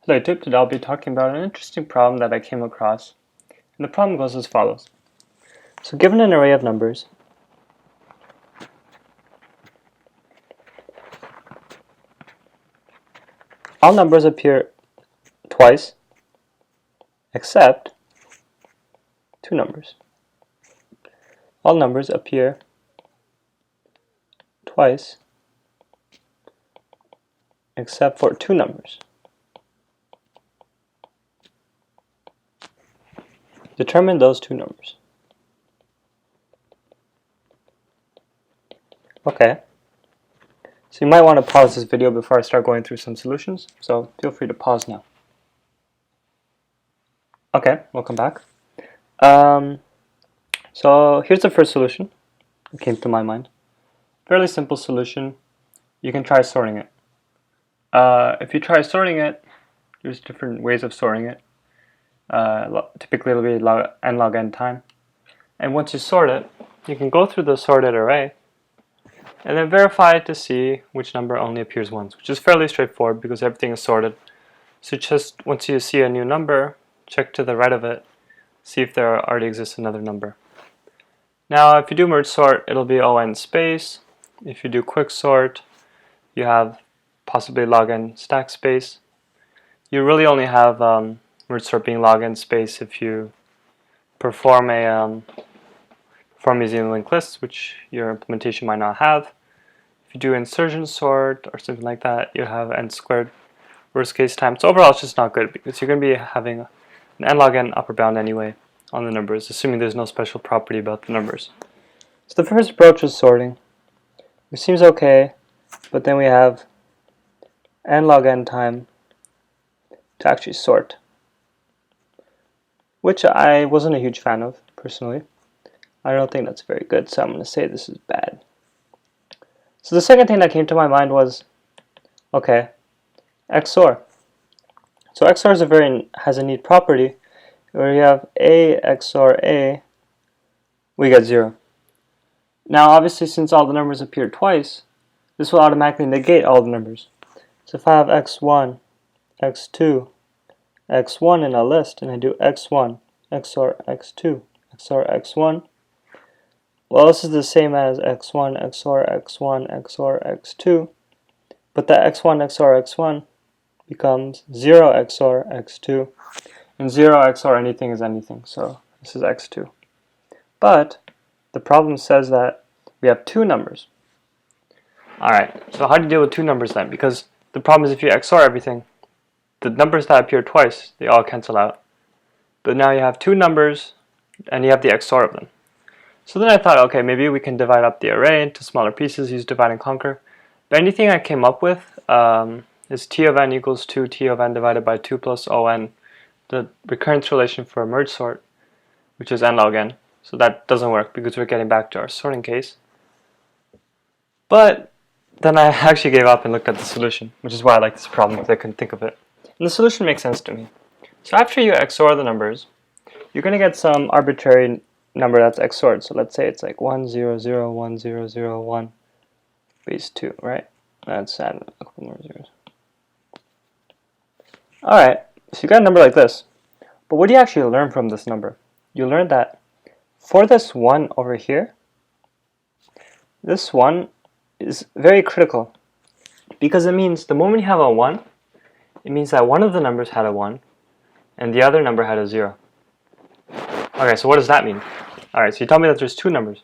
Hello YouTube, today I'll be talking about an interesting problem that I came across. And the problem goes as follows. So given an array of numbers, all numbers appear twice except two numbers. All numbers appear twice except for two numbers. Determine those two numbers. Okay, so you might want to pause this video before I start going through some solutions, so feel free to pause now. Okay, welcome back. So here's the first solution that came to my mind. Fairly simple solution. You can try sorting it. If you try sorting it, there's different ways of sorting it. Typically it'll be n log n time. And once you sort it, you can go through the sorted array and then verify to see which number only appears once, which is fairly straightforward because everything is sorted. So just once you see a new number, check to the right of it, see if there already exists another number. Now if you do merge sort, it'll be O(n) space. If you do quick sort, you have possibly log n stack space. You really only have merge sort being log n space if you perform using linked lists, which your implementation might not have. If you do insertion sort or something like that, you have n squared worst case time. So overall it's just not good because you're going to be having an n log n upper bound anyway on the numbers, assuming there's no special property about the numbers. So the first approach is sorting, which seems okay, but then we have n log n time to actually sort, which I wasn't a huge fan of personally. I don't think that's very good, so I'm going to say this is bad. So the second thing that came to my mind was, okay, XOR. So XOR has a neat property where you have A XOR A, we get 0. Now obviously since all the numbers appear twice, this will automatically negate all the numbers. So if I have x1, x2, x1 in a list, and I do x1 XOR x2 XOR x1, well, this is the same as x1 XOR x1 XOR x2, but that x1 XOR x1 becomes 0 XOR x2, and 0 XOR anything is anything, so this is x2. But the problem says that we have two numbers. Alright, so how do you deal with two numbers then? Because the problem is if you XOR everything, the numbers that appear twice, they all cancel out. But now you have two numbers, and you have the XOR of them. So then I thought, okay, maybe we can divide up the array into smaller pieces, use divide and conquer. But anything I came up with is T of n equals 2 T of n divided by 2 plus O(n), the recurrence relation for a merge sort, which is n log n. So that doesn't work because we're getting back to our sorting case. But then I actually gave up and looked at the solution, which is why I like this problem because I couldn't think of it. And the solution makes sense to me. So after you XOR the numbers, you're going to get some arbitrary number that's XORed. So let's say it's like 1 0 0 1 0 0 1 base 2, right? Let's add a couple more zeros. Alright, so you got a number like this. But what do you actually learn from this number? You learn that for this 1 over here, this 1 is very critical because it means the moment you have a 1, it means that one of the numbers had a 1 and the other number had a 0. Okay, so what does that mean? Alright, so you tell me that there's two numbers.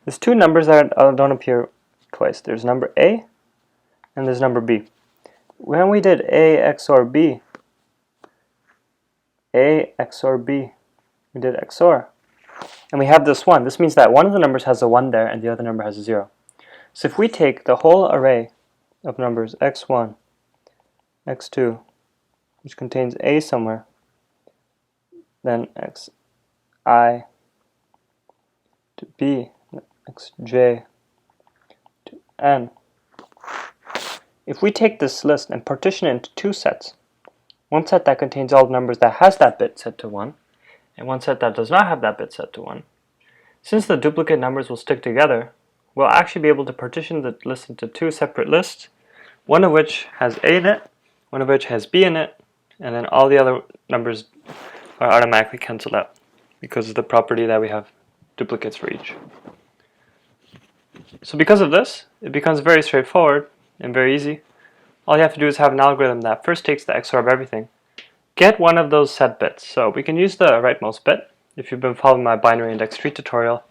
There's two numbers that don't appear twice. There's number A and there's number B. When we did A XOR B, we did XOR. And we have this 1. This means that one of the numbers has a 1 there and the other number has a 0. So if we take the whole array of numbers x1, x2, which contains A somewhere, then xi to b, xj to n. If we take this list and partition it into two sets, one set that contains all the numbers that has that bit set to 1, and one set that does not have that bit set to 1, since the duplicate numbers will stick together, we'll actually be able to partition the list into two separate lists, one of which has A in it, one of which has B in it, and then all the other numbers are automatically cancelled out because of the property that we have duplicates for each. So because of this, it becomes very straightforward and very easy. All you have to do is have an algorithm that first takes the XOR of everything, get one of those set bits. So we can use the rightmost bit. If you've been following my binary index tree tutorial,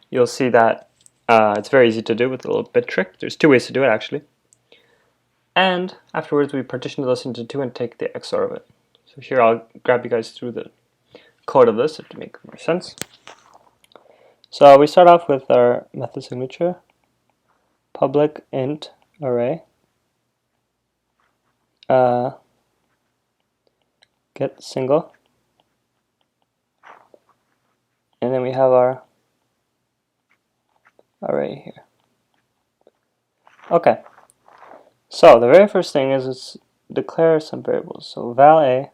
you'll see that it's very easy to do with a little bit trick. There's two ways to do it actually. And afterwards we partition this into two and take the XOR of it. So here I'll grab you guys through the code of this to make more sense. So we start off with our method signature, public int array, get single, and then we have our array here. Okay, so the very first thing is let's declare some variables. So val a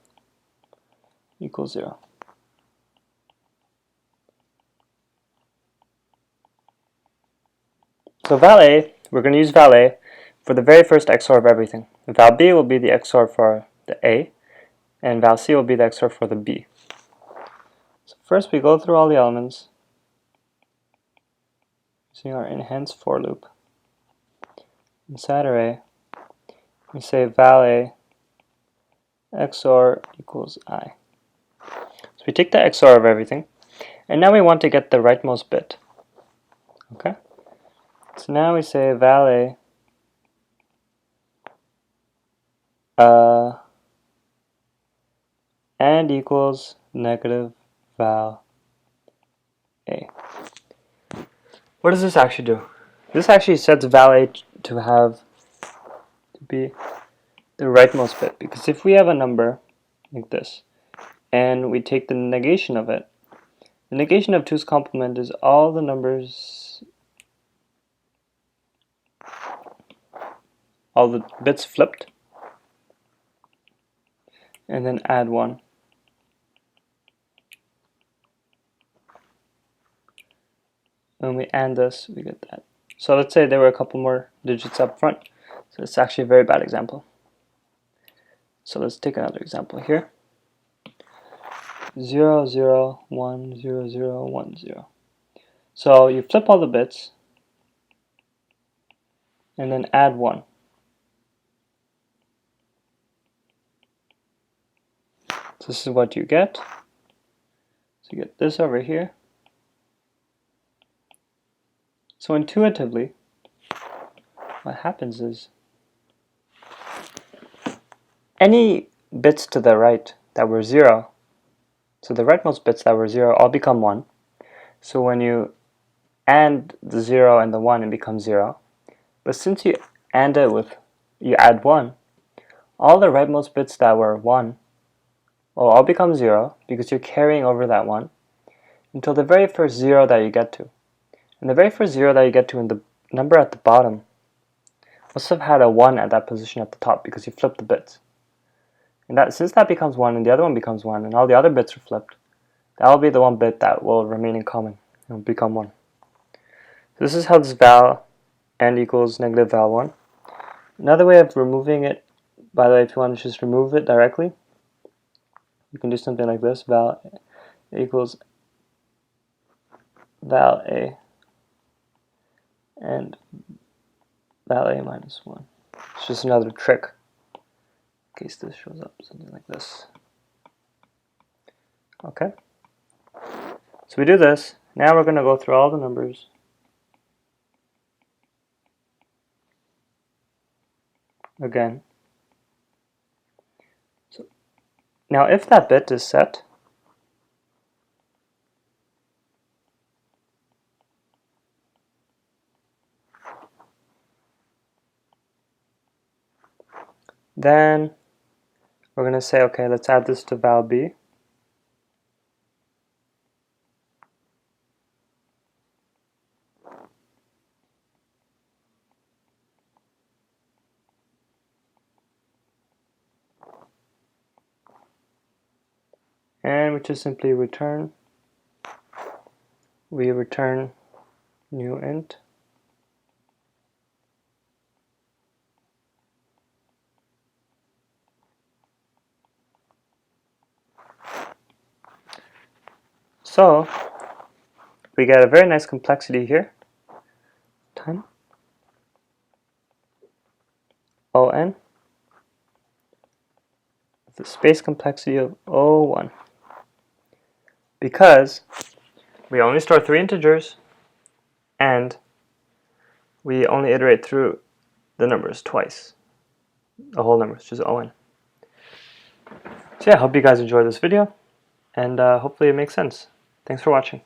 equals 0. So val a, we're going to use val a for the very first XOR of everything. Val b will be the XOR for the a, and val c will be the XOR for the b. So first we go through all the elements using our enhanced for loop. Inside array, we say val a XOR equals I. So we take the XOR of everything, and now we want to get the rightmost bit. Okay? So now we say val a and equals negative val a. What does this actually do? This actually sets val a to be the rightmost bit, because if we have a number like this and we take the negation of it, the negation of 2's complement is all the numbers, all the bits flipped, and then add 1. When we add this, we get that. So let's say there were a couple more digits up front. So it's actually a very bad example. So let's take another example here. 0, 0, 1, 0, 0, 1, 0. So you flip all the bits and then add 1. So this is what you get. So you get this over here. So intuitively, what happens is any bits to the right that were 0, so the rightmost bits that were 0 all become 1. So when you AND the 0 and the 1, it becomes 0. But since you AND it with, you add 1, all the rightmost bits that were 1 will all become 0 because you're carrying over that 1 until the very first 0 that you get to. And the very first 0 that you get to in the number at the bottom must have had a 1 at that position at the top because you flipped the bits. And that, since that becomes 1 and the other one becomes 1 and all the other bits are flipped, that will be the one bit that will remain in common and will become 1. So this is how this val and equals negative val 1. Another way of removing it, by the way, if you want to just remove it directly, you can do something like this, val equals val a and val a minus 1. It's just another trick in case this shows up, something like this. Okay, so we do this. Now we're going to go through all the numbers again. So now if that bit is set, then we're going to say, okay, let's add this to val b. And we just simply return, we return new int. So we get a very nice complexity here. Time O(n), the space complexity of O1. Because we only store 3 integers and we only iterate through the numbers twice. The whole number, which is O(n). So yeah, I hope you guys enjoyed this video, and hopefully it makes sense. Thanks for watching.